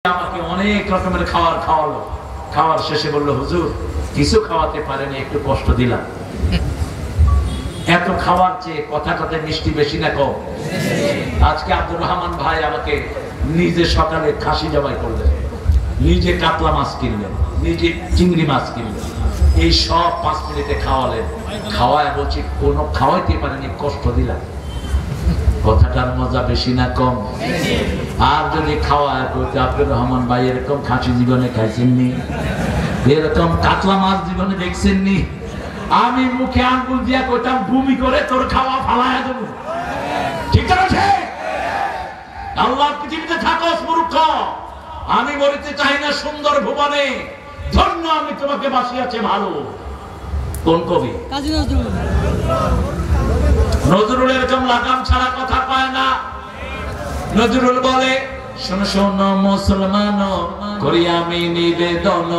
আমাকে অনেক রকমের খাবার খাওয়ালো, খাওয়ার শেষে বললো, হুজুর কিছু খাওয়াতে পারেনি, একটু কষ্ট দিলাম। এত খাওয়ার চেয়ে কথাটাতে মিষ্টি বেশি না কম? আজকে আব্দুর রহমান ভাই আমাকে নিজে সকালে খাসি জবাই করলেন, নিজে কাতলা মাছ কিনলেন, নিজে চিংড়ি মাছ কিনলেন, এই সব 5 মিনিটে খাওয়ালেন। খাওয়ায় বলছি কোনো খাওয়াইতে পারেনি, কষ্ট দিলাম। কথাটার মজা বেশি না কম? আর যদি খাওয়ায় বলতে, আব্দুর রহমান ভাই এরকম খাসি জীবনে খাইছেননি, এরকম কাতলা মাছ জীবনে দেখছেননি, আমি মুখে আঙ্গুল দিয়া কইতাম ভূমি করে তোর খাওয়া ফালায়া দেব। ঠিক আছে? আল্লাহ পৃথিবীতে থাকস মূর্খ, আমি মরিতে চাই না সুন্দর ভুবনে, ধন্য আমি তোমাকে বাসিয়াছে ভালো। কোন কবি? কাজী নজরুল। নজরুল এরকম লাগাম ছাড়া কথা পায় না। নজরুল বলে, শোনো শোনো মুসলমান, করি আমি নিবেদন,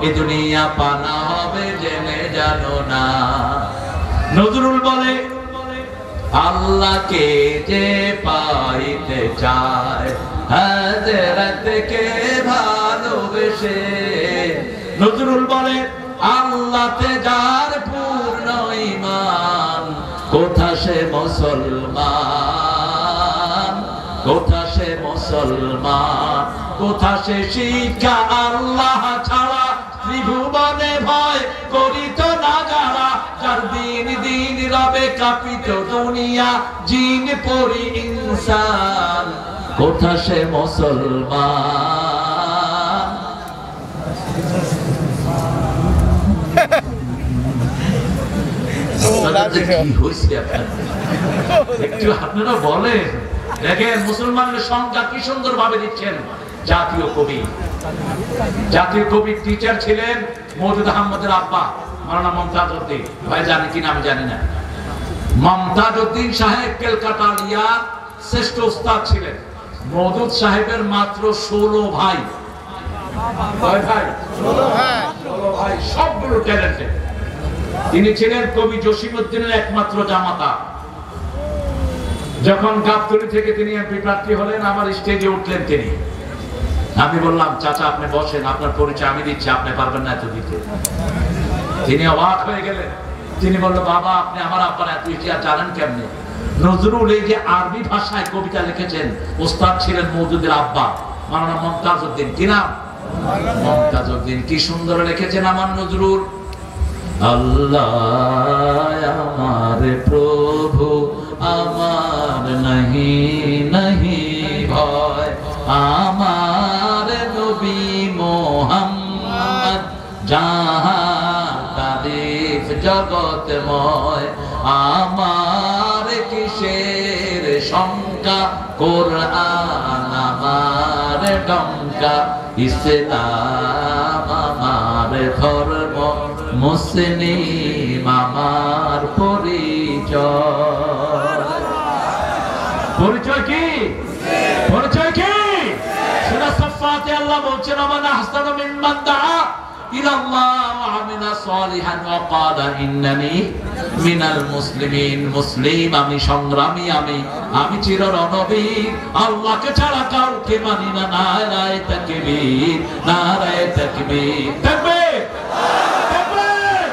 এ দুনিয়া পানা হবে জেনে জানো না। নজরুল বলে, আল্লাহকে যে পাইতে চায় হাজরাতকে ভালোবেসে। নজরুল বলে, আল্লাহতে যার পূর্ণ ঈমান, কোথা সে মুসলমান, কোথা সে মুসলমান, কোথা সে শিক্ষা আল্লাহ ছাড়া ত্রিভুবনে ভয় করিত না যারা, যার দিন দিন রবে কাঁপিত দুনিয়া জিন পরি ইনসান, কোথা সে মুসলমান। একটু আপনারা বলেন, দেখেন মুসলমানের সংজ্ঞা কি সুন্দর ভাবে দিচ্ছেন জাতীয় কবি। জাতীয় কবির টিচার ছিলেন মওদুদ আহমদের আব্বা মাওলানা মমতাজ উদ্দিন। ভাই জানি কিনা আমি জানি না। মমতাজ উদ্দিন সাহেব কলকাতা ইয়ার শ্রেষ্ঠ উস্তাদ ছিলেন। মওদুদ সাহেবের মাত্র 16 ভাই। কয় ভাই? 16 ভাই, সবগুলো ট্যালেন্টেড। তিনি ছিলেন কবি জসিমউদ্দিনের একমাত্র জামাতা। যখন গাবতলী থেকে তিনি এমপি প্রার্থী হলেন, আমার স্টেজে উঠলেন তিনি। আমি বললাম, চাচা আপনি বসেন, আপনার পরিচয় আমি দিচ্ছি, আপনি পারবেন না এত দিতে। তিনি অবাক হয়ে গেলেন। তিনি বললেন, বাবা আপনি আমার আব্বার এত ইতিহাস জানেন কেমনে? নজরুল এই যে আরবি ভাষায় কবিতা লিখেছেন, ওস্তাদ ছিলেন মওদুদের আব্বা মাওলানা মমতাজ উদ্দিন। কি নাম? মমতাজ উদ্দিন। কি সুন্দর লিখেছেন আমার নজরুল। আল্লাহ আমার প্রভু, আমার নাহি নাহি ভয়, আমার নবী মুহাম্মদ জাহান তারিফ জগতময়, আমার কিসের শঙ্কা, কোরআন আমার ডঙ্কা, ইসলাম আমার ধর্ম, মুসলিম আমার পরিচয়। পরিচয় কি? পরিচয় কি? সূরা সাফফাতে আল্লাহ বলছেন, আমান আহসানু মিম্মান দাআ ইলাল্লাহ ওয়া আমিলা সালিহান ওয়া ক্বালা ইন্নানি মিনাল মুসলিমিন। মুসলিম আমি, সংগ্রামী আমি চির রণবীর, আল্লাহকে ছাড়া কাউকে মানি না। নারায়ে তাকবীর, নারায়ে তাকবীর। তাকবীর, তাকবীর।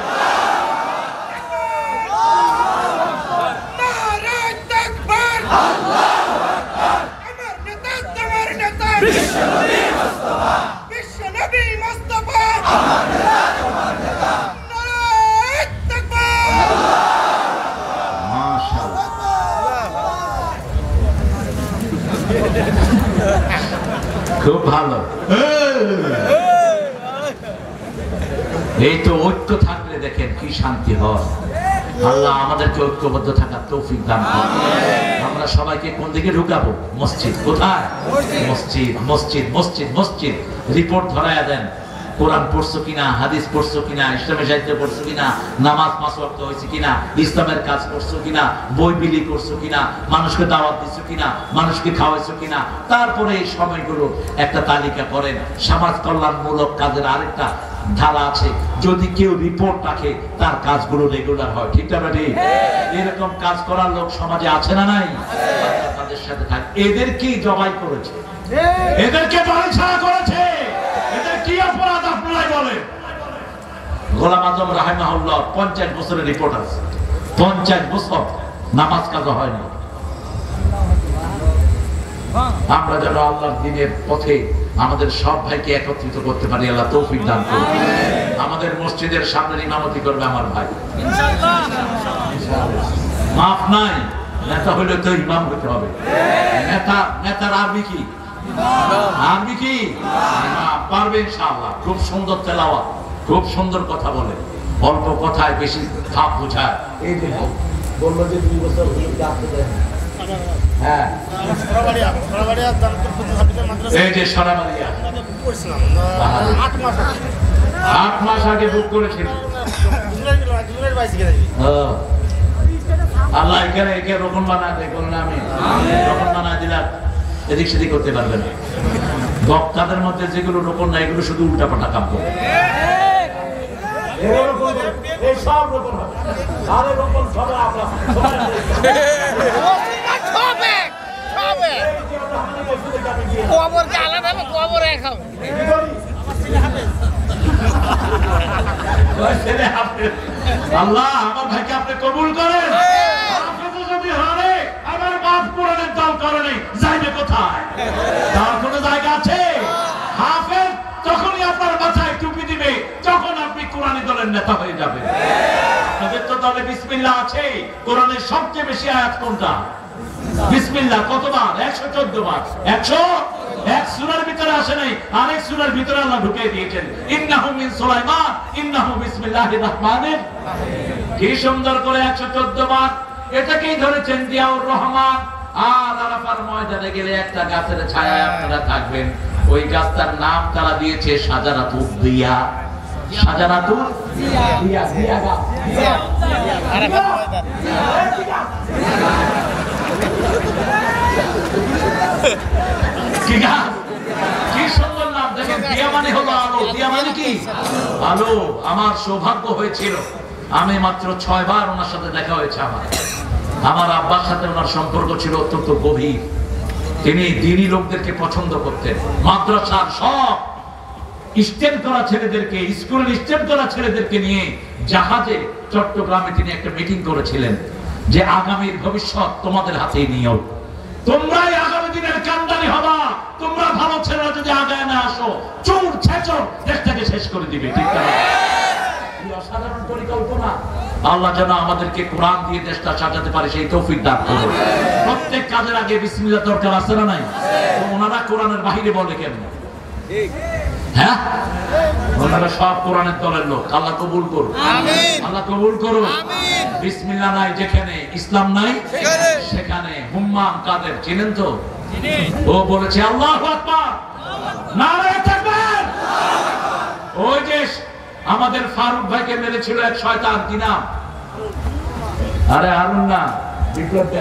নারায়ে তাকবীর, আল্লাহু আকবার। আমার নেতা, তোমার নেতা, বিশ্বনবী মুস্তাফা, বিশ্বনবী মুস্তাফা, আমার নেতা, তোমার নেতা। নারায়ে তাকবীর, মাশাআল্লাহ, খুব ভালো। এই তো ঐক্য থাকলে দেখেন কি শান্তি হয়। আল্লাহ আমাদেরকে ঐক্যবদ্ধ থাকার তৌফিক দান করুন। আমরা সবাইকে কোন দিকে ঢুকাবো? মসজিদ। কোথায়? মসজিদ, মসজিদ, মসজিদ, মসজিদ। রিপোর্ট ধরায়া দেন, কোরআন পড়ছো কিনা, হাদিস পড়ছো কিনা, ইসলামের সাহিত্য পড়ছো কিনা, নামাজ 5 ওয়াক্ত হয়েছে কিনা, ইসলামের কাজ করছো কিনা, বই বিলি করছো কিনা, মানুষকে দাওয়াত দিচ্ছ কিনা, মানুষকে খাওয়াইছো কিনা। তারপরে এই সময়গুলো একটা তালিকা করেন। সমাজ কল্যাণমূলক কাজের আরেকটা ধারা আছে, যদি কেউ রিপোর্ট রাখে তার কাজগুলো রেগুলার হয়। ঠিক না বেটি? এরকম কাজ করার লোক সমাজে আছে না নাই? তাদের সাথে থাক। এদেরকেই জবাই করেছে। এদেরকে বাড়ি ছাড়া করেছে, এদের কি অপরাধ আপনারাই বলেন। গোলাম আজম রাহিমাহুল্লাহ 50 বছরের রিপোর্ট আছে, 50 বছর নামাজ কাজা হয়নি। আমরা যেন আল্লাহর দ্বীনের পথে আমাদের সব ভাইকে একত্রিত করতে পারি, আল্লাহ তৌফিক দান করুন। আমাদের মসজিদের সামনে ইমামতি করবে আমার ভাই ইনশাআল্লাহ। মাফ নাই, নেতা হইলে তো ইমাম হতে হবে। নেতার আরবি কি? আরবি কি? পারবে ইনশাআল্লাহ। খুব সুন্দর তেলাওয়াত, খুব সুন্দর কথা বলে, অল্প কথায় বেশি ভাব বোঝায়। এই যে বললো যে 2 বছর আসতে দেয়, হ্যাঁ এই যে সরাবাড়িয়া 8 মাস আগে বুক করেছিল। আল্লাহ একে রকম বানা দেয়, বলুন আমি রকম বানা দিলাম, এদিক সেদিক করতে পারবে না। বক্তাদের মধ্যে যেগুলো রকম না, এগুলো শুধু উল্টাপাল্টা কাম করে। আল্লাহ আমার ভাইকে আপনি কবুল করেন। যদি হারে আমার বাপ কোরআনের দল করেনি, যাইবে কোথায়? তার কোনো জায়গা আছে? হাফেজ তখনই আপনার মাথায় টুপি দিবে যখন আপনি কোরআনী দলের নেতা হয়ে যাবেন। আপনাদের তো দলে বিসমিল্লাহ আছে। কোরআনের সবচেয়ে বেশি আয়াত কোনটা? বিসমিল্লাহ। কতবার? 114 বার। 101 সূরার ভিতরে আসে নাই, আরেক সূরার ভিতরে আল্লাহ ঢুকিয়ে দিয়েছেন, ইন্নাহু মিন সুলাইমান ইন্নাহু বিসমিল্লাহির রহমানির রহিম। কি সুন্দর করে 114 বার এটাকেই ধরেছেন জিয়াউর রহমান। আর আরাফার ময়দানে গেলে একটা গাছের ছায়ায় আপনারা থাকবেন, ওই গাছটার নাম তারা দিয়েছে শাজারাতুদ দিয়া। শাজারাতুদ দিয়া, দিয়া গাছ, আরাফার ময়দান। কি গাছ? কি সুন্দর নাম। দেখেন, দিয়া মানে হলো আলো। দিয়া মানে কি? আলো। আমার সৌভাগ্য হয়েছিল, আমি মাত্র 6 বার ওনার সাথে দেখা হয়েছে। আমার আব্বার সাথে ওনার সম্পর্ক ছিল অত্যন্ত গভীর। তিনি দ্বীনী লোকদেরকে পছন্দ করতেন। মাদ্রাসার সব স্টেম করা ছেলেদেরকে, স্কুলের স্টেম করা ছেলেদেরকে নিয়ে জাহাজে চট্টগ্রামে তিনি একটা মিটিং করেছিলেন যে আগামীর ভবিষ্যৎ তোমাদের হাতেই নিও, তোমরাই আগামী দিনের কান্দারি হবা। তোমরা ভালো ছেলেরা যদি আগায় না আসো, চোর ছেচর দেশটাকে শেষ করে দিবে। ঠিক না? অসাধারণ পরিকল্পনা। আল্লাহ যেন আমাদেরকে কোরআন দিয়ে দেশটা সাজাতে পারে সেই তৌফিক দান করুন। প্রত্যেক কাজের আগে বিসমিল্লাহ দরকার আছে না নাই? ওনারা কোরআনের বাহিরে বলে কেন? হ্যাঁ, ওনারা সব কোরআনের দলের লোক। আল্লাহ কবুল করুন, আল্লাহ কবুল করুন। বিসমিল্লাহ নাই যেখানে, ইসলাম নাই সেখানে। হুম্মাম কাদের চিনেন তো? ও বলেছে আল্লাহু আকবার, নারায়ে তাকবীর। ওই যে আমাদের ফারুক ভাইকে মেরেছিল এক শয়তান, কি নাম? আরে হারুন না, বিপ্লব।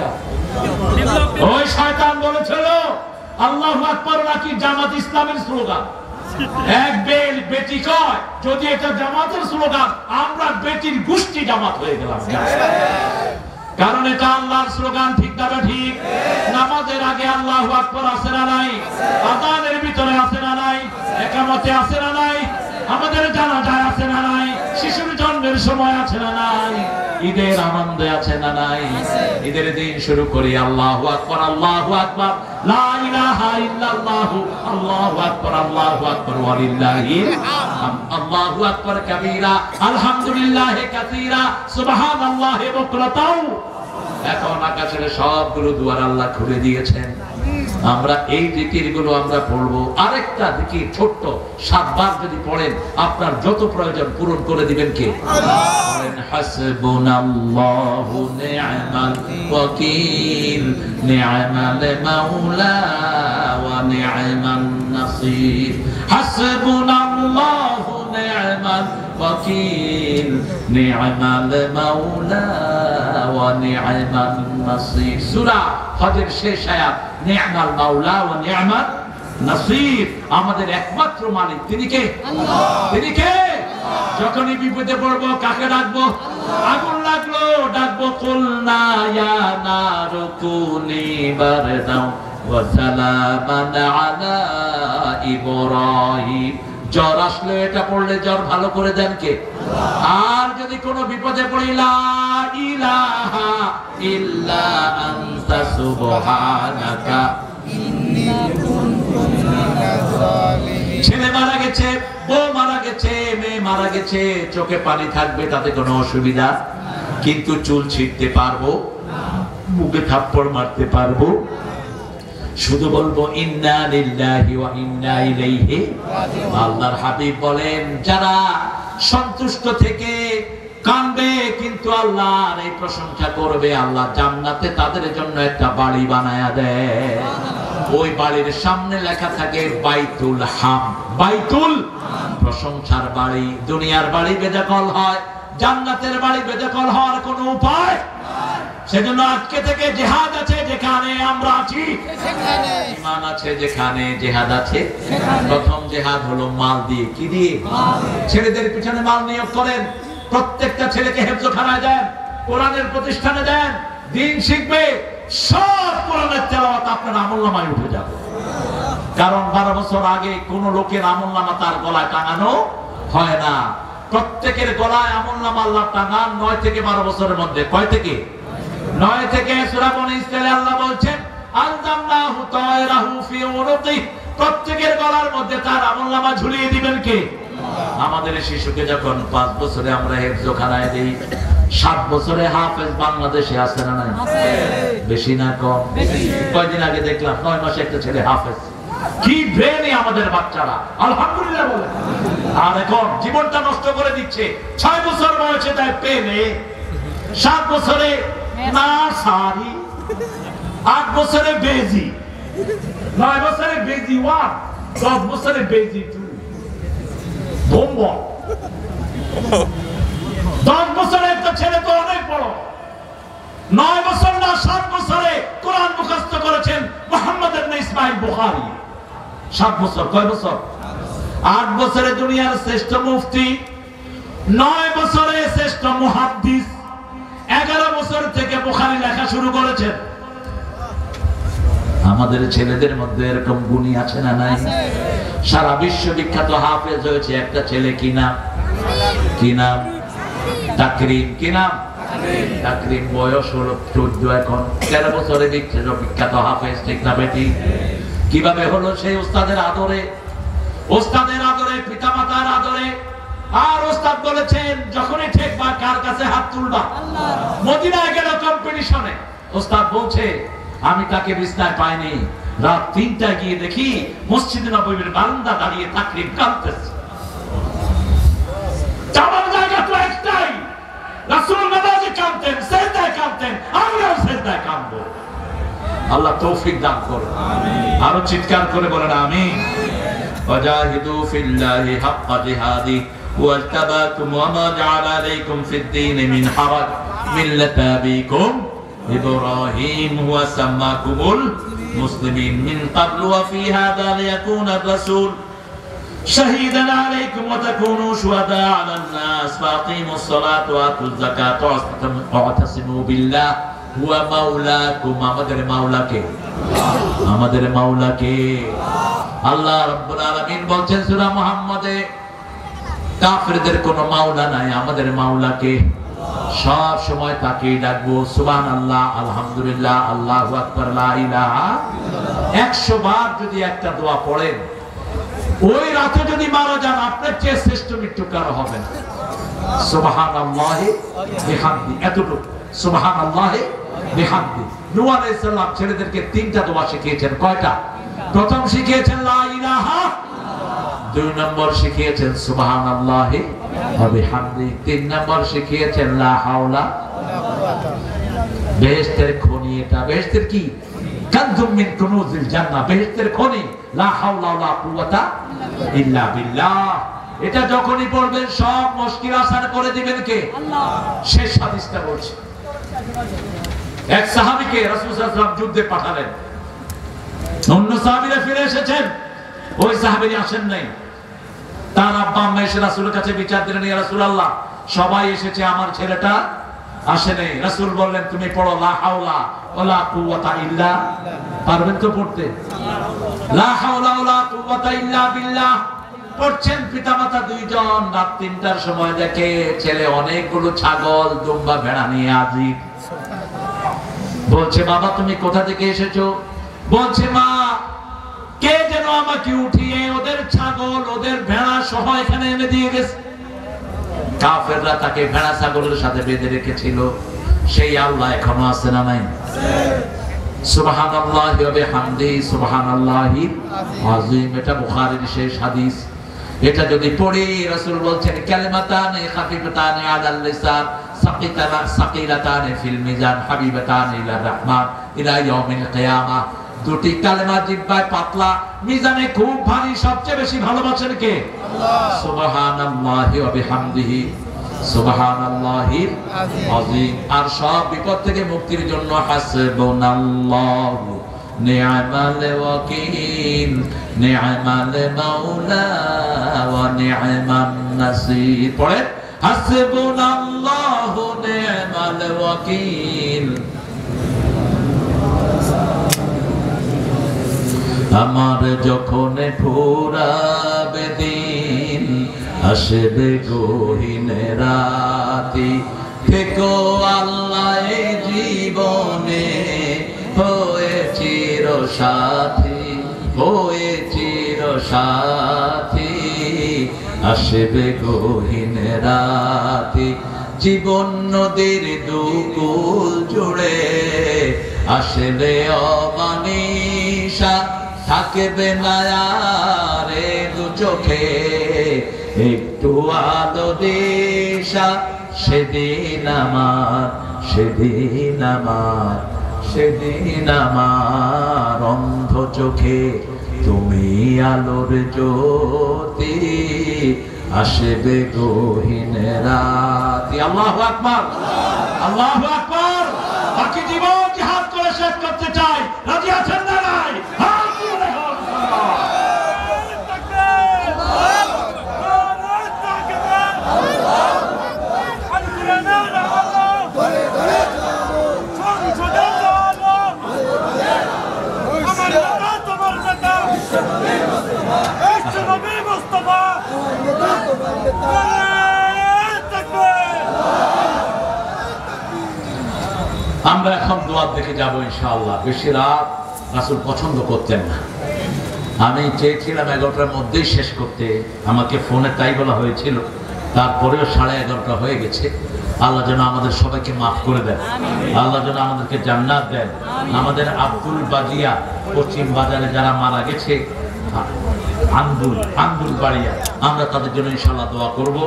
ওই শয়তান বলেছিল আল্লাহু আকবার নাকি জামাত ইসলামের স্লোগান। এক বেটি কয় যদি এটা জামাতের স্লোগান, আমরা বেটির গোষ্ঠী জামাত হয়ে গেলাম। কারণ এটা আল্লাহর স্লোগান। ঠিক না? ঠিক। নামাজের আগে আল্লাহু আকবার আছে না নাই? আযানের ভিতরে আছে না নাই? ইকামতে আছে না নাই? আমাদের জানাজায় আছে না নাই? শিশুর জন্মের সময় আছে না নাই? ঈদের আনন্দে আছে না নাই? ঈদের দিন শুরু করি আল্লাহু আকবার, আল্লাহু আকবার, লা ইলাহা ইল্লাল্লাহ, আল্লাহু আকবার, আল্লাহু আকবার ওয়া লিল্লাহিল হামদ, আল্লাহু আকবার কাবীরা, আলহামদুলিল্লাহি কাসীরা, সুবহানাল্লাহি বুকরাতাও। এখন আকাশের সবগুলো দুয়ার আল্লাহ খুলে দিয়েছেন। আমরা এই জিকিরগুলো আমরা পড়বো। আরেকটা জিকির ছোট্ট 7 বার যদি পড়েন, আপনার যত প্রয়োজন পূরণ করে দিবেন কে? বলেন হাসবুনাল্লাহু নি'মাল ওয়াকিল, নি'মাল মাওলা ওয়া নি'মান নাসির। হাসবুনাল্লাহু নি'মাল ওয়াকিল, নি'মাল মাওলা ওয়া নি'মান নাসির। সূরা হজের শেষ আয়াত, নি'মাল মাওলা ওয়া নি'মান নাসির। আমাদের একমাত্র মালিক তিনি কে? তিনি কে? যখনই বিপদে পড়বো কাকে ডাকবো? আগুন লাগলো ডাকবো কুলনা ইয়া নারু কুনি বারদাও ওয়া সালামান আলা ইব্রাহিম। জ্বর আসলে এটা পড়লে জ্বর ভালো করে দেন কে? আর যদি কোনো বিপদে পড়ি লা ইলাহা ইল্লা আনতা সুবহানাকা ইন্নী কুনতু মিনাজ জালিমিন। ছেলে মারা গেছে, বউ মারা গেছে, মেয়ে মারা গেছে, চোখে পানি থাকবে, তাতে কোনো অসুবিধা, কিন্তু চুল ছিঁড়তে পারবো, মুখে থাপ্পড় মারতে পারবো, শুধু বলবো ইন্না লিল্লাহি ওয়া ইন্না ইলাইহি রাজিউন। আল্লাহর হাবিব বলেন, যারা সন্তুষ্ট থেকে কাঁদবে কিন্তু আল্লাহর এই প্রশংসা করবে, আল্লাহ জান্নাতে তাদের জন্য একটা বাড়ি বানায়া দেয়। ওই বাড়ির সামনে লেখা থাকে বাইতুল হাম, বাইতুল প্রশংসার বাড়ি। দুনিয়ার বাড়ি বেদখল হয়, জান্নাতের বাড়ি বেদখল হওয়ার কোনো উপায়। সেজন্য আজকে থেকে জিহাদ আছে যেখানে আমরা আছি, ঈমান আছে যেখানে, জিহাদ আছে। প্রথম জিহাদ হলো মাল দিয়ে। কি দিয়ে? ছেলেদের পিছনে মাল নিয়োগ করেন, প্রত্যেকটা ছেলেকে হেফজখানায় দেন, কোরআনের প্রতিষ্ঠানে দেন, দ্বীন শিখবে, সব কোরআনের তেলাওয়াত আপনার আমলনামায় উঠে যাবে। কারণ 12 বছর আগে কোন লোকের আমলনামা তার গলায় টাঙানো হয় না। প্রত্যেকের গলায় আমলনামা আল্লাহ টাঙান 9 থেকে 12 বছরের মধ্যে। কয় থেকে? 9 থেকে। সূরা বনী ইসরাঈলে আল্লাহ বলছেন আলজামনাহু তায়রাহু ফি উনুকি, প্রত্যেকের গলার মধ্যে তার আমলনামা ঝুলিয়ে দিবেন কে? আমাদের শিশুকে যখন 5 বছরে আমরা হেফজখানায় দেই, 7 বছরে হাফেজ বাংলাদেশে আছে না নাই? বেশি না কম? কয়দিন আগে দেখলাম 9 মাসে একটা ছেলে হাফেজ। কি ব্রেনই আমাদের বাচ্চারা, আলহামদুলিল্লাহ বলে। আর এখন জীবনটা নষ্ট করে দিচ্ছে। 6 বছর বয়সে তাই পেলে, 7 বছরে না সারি, 8 বছরে বেজি, 9 বছরে বেজি 1, 10 বছরে বেজি 2, বোম্বা। 10 বছরে একটা ছেলে তো অনেক বড়। 9 বছর না 7 বছরে কোরআন মুখস্থ করেছেন মুহাম্মদ ইবনে ইসমাঈল বুখারী। 7 বছর। কয় বছর? 8 বছরে দুনিয়ার শ্রেষ্ঠ মুফতি, 9 বছরে শ্রেষ্ঠ মুহাদ্দিস, 11 বছর থেকে বুখারী লেখা শুরু করেছেন। আমাদের ছেলেদের মধ্যে এরকম গুণী আছে না নাই? সারা বিশ্ব বিখ্যাত হাফেজ হয়েছে একটা ছেলে। কি নাম? কি নাম? তাকরিম। কি নাম? তাকরিম। বয়স হলো 14, এখন 13 বছরে বিখ্যাত হাফেজ। ঠিক না বেটি? কিভাবে হলো? সেই ওস্তাদের আদরে, ওস্তাদের আদরে, পিতামাতার আদরে। আর ওস্তাদ বলেছেন যখনই ঠেকবা কার কাছে হাত তুলবা? মদিনায় গেল কম্পিটিশনে, ওস্তাদ বলছে আমি তাকে বিছনায় পাইনি, রাত 3টায় গিয়ে দেখি মসজিদ নববীর বারান্দা দাঁড়িয়ে তাকরিম কাঁদতেছে। যাওয়ার জায়গা তো একটাই, রাসূল নামাজে কাঁদতেন, সিজদায় কাঁদতেন, আমরাও সিজদায় কাঁদবো। আল্লাহ তৌফিক দান করুন। আমিন। আরো চিৎকার করে বলেন আমিন। ওয়াজাহিদু ফিল্লাহি হাক্কা জিহাদি ওয়াজতাবাকুম ওয়া মা জাআলা আলাইকুম ফিদ-দীন মিন হারাজ মিল্লাতা আবিকুম ইব্রাহিম ওয়া সাম্মাকুমুল মুসলিমিন মিন ক্বাবলু ওয়া ফি হাযা লিয়াকুনা আর-রাসূল শাহীদান আলাইকুম ওয়া তাকুনু শুহাদা আলান নাস ফাকিমুস সালাতা ওয়া আতুজ যাকাতা ওয়া তাসিমু বিল্লাহ হুয়া মাওলাকুম। আমাদের মাওলাকে, আমাদের মাওলাকে আল্লাহ রাব্বুল আলামিন বলছেন সূরা মুহাম্মদে, কাফেরদের কোনো মাওলা নাই, আমাদের মাওলাকে। সব সময় তাকেই ডাকবো। সুবহানাল্লাহ, আলহামদুলিল্লাহ, আল্লাহু আকবার, লা ইলাহা। 100 বার যদি একটা দোয়া পড়েন, ওই রাতে যদি মারা যান, আপনার চেয়ে শ্রেষ্ঠ মৃত্যু কারো হবে না। সুবহানাল্লাহি বিহামদি। এতটুকু সুবহানাল্লাহি বিহামদি। নূহ আলাইহিস সালাম ছেলেদেরকে 3টা দোয়া শিখিয়েছেন। কয়টা? প্রথম শিখিয়েছেন লা ইলাহা, 2 নম্বর শিখিয়েছেন সুবহানাল্লাহি ওয়া বিহামদি, 3 নম্বর শিখিয়েছেন লা হাওলা। বেহেশতের খনি এটা। বেহেশতের কি? কানজুম মিন কুনুজিল জান্নাহ। বেহেশতের খনি লা হাওলা ওয়া লা কুওয়াতা ইল্লা বিল্লাহ। এটা যখনই পড়বেন সব মুশকিল আসান করে দিবেন কে? আল্লাহ। শেষ হাদিসটা বলছি, এক সাহাবীকে রাসূল সাল্লাল্লাহু আলাইহি ওয়াসাল্লাম যুদ্ধে পাঠালেন। অন্য সাহাবীরা ফিরে এসেছেন, ওই সাহাবী আসেন নাই। তার আব্বা আম্মা এসে রাসূলের কাছে বিচার দিলেন, ইয়া রাসূলুল্লাহ, সবাই এসেছে, আমার ছেলেটা আসে নাই। রাসূল বললেন তুমি পড়ো লা হাওলা ওয়ালা কুওয়াতা ইল্লা, পারবেন তো পড়তে? লা হাওলা ওয়ালা কুওয়াতা ইল্লা বিল্লাহ পড়ছেন। পিতামাতা দুইজন রাত 3টার সময় দেখে ছেলে অনেকগুলো ছাগল দুম্বা ভেড়া নিয়ে হাজির। বলছে বাবা তুমি কোথা থেকে এসেছো? বলছে মা কে যেন আমাকে উঠিয়ে ওদের ছাগল ওদের ভেড়া সহ এখানে এনে দিয়ে গেছে। কাফেররা তাকে ভেড়া ছাগলের সাথে বেঁধে রেখেছিল। সেই আল্লাহ এখনো আছে না নাই? সুবহানাল্লাহি ওয়া বিহামদিহি সুবহানাল্লাহিল আযীম। এটা বুখারীর শেষ হাদিস। এটা যদি পড়ি রাসূল বলছেন কালিমাতানে খাফিফাতানে আলাল লিসান সাকিলাতানে ফিল মিজান হাবিবাতানে ইলা রাহমান ইলা ইয়াউমিল কিয়ামা। দুটি কালেমা জিহ্বায় পাতলা, মিজানে খুব ভারী। সবচেয়ে বেশি ভালোবাসেন কে? আল্লাহ। সুবহানাল্লাহি ওয়া বিহামদিহি সুবহানাল্লাহিল আযীম। আর সব বিপদ থেকে মুক্তির জন্য হাসবুনাল্লাহু নি'মাল ওয়াকিল নি'মাল মাওলা ওয়া নি'মান নাসির। পড়ে হাসবুনাল্লাহু নি'মাল ওয়াকিল। আমার যখন ফুরাবে দিন আসবে গহীন রাতি, থেকো আল্লাহ জীবনে হয়ে চির সাথী, হয়ে চির সাথী। আসবে গহীন রাতি জীবন নদীর দুকুল জুড়ে, আসলে অমানিসা থাকবে না আর দু চোখে, একটু আলো দিশা সেদিন আমার, সেদিন আমার, সেদিন আমার অন্ধ চোখে তুমি আলোর জ্যোতি, আসবে গহীন রাতি। আল্লাহু আকবার, আল্লাহু আকবার। বাকি জীবন জিহাদ করে শেষ করতে চাই, রাজি আছেন না নাই? আমরা এখন দোয়ার দিকে যাবো ইনশাআল্লাহ। বেশি রাত রাসূল পছন্দ করতেন না। আমি চেয়েছিলাম 11টার মধ্যেই শেষ করতে, আমাকে ফোনে তাই বলা হয়েছিল। তারপরেও 11:30 হয়ে গেছে। আল্লাহ যেন আমাদের সবাইকে মাফ করে দেন, আল্লাহ যেন আমাদেরকে জান্নাত দেন। আমাদের আব্দুল বাজিয়া পশ্চিম বাজারে যারা মারা গেছে, আন্দুল বাড়িয়া, আমরা তাদের জন্য ইনশাআল্লাহ দোয়া করব।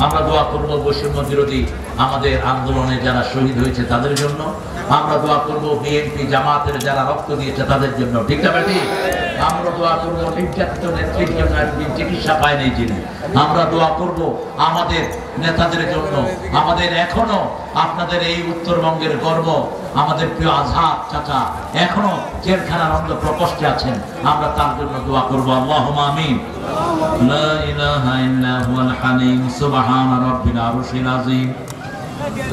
আমরা দোয়া করব বৈষম্য বিরোধী আমাদের আন্দোলনে যারা শহীদ হয়েছে তাদের জন্য। আমরা দোয়া করব বিএনপি জামাতের যারা রক্ত দিয়েছে তাদের জন্য। ঠিক না বেটি? আমরা দোয়া করব নির্যাতিত নেত্রীর জন্য, একদিন চিকিৎসা পায়নি যিনি। আমরা দোয়া করব আমাদের নেতাদের জন্য। আমাদের এখনো আপনাদের এই উত্তরবঙ্গের গর্ব আমাদের প্রিয় আজহার চাচা এখনো জেলখানার অন্ধ প্রকোষ্ঠে আছেন, আমরা তার জন্য দোয়া করব। আল্লাহুম্মা আমিন। লা ইলাহা ইল্লা হুয়াল হালিম সুবহান রাব্বিল আরশিল আযীম।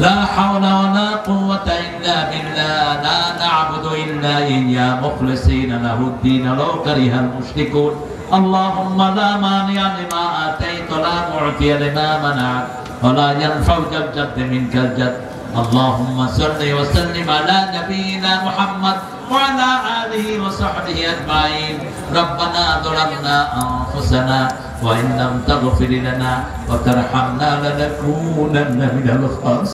لا حول ولا قوة إلا بالله لا نعبد إلا إياه مخلصين له الدين لو كره المشركون اللهم لا مانع لما آتيت ولا معطي لما منعت ولا ينفع ذا الجد منك الجد اللهم صل وسلم على نبينا محمد وعلى آله وصحبه أجمعين ربنا ظلمنا أنفسنا وإن لم تغفر لنا وترحمنا لنكونن من الخاسرين.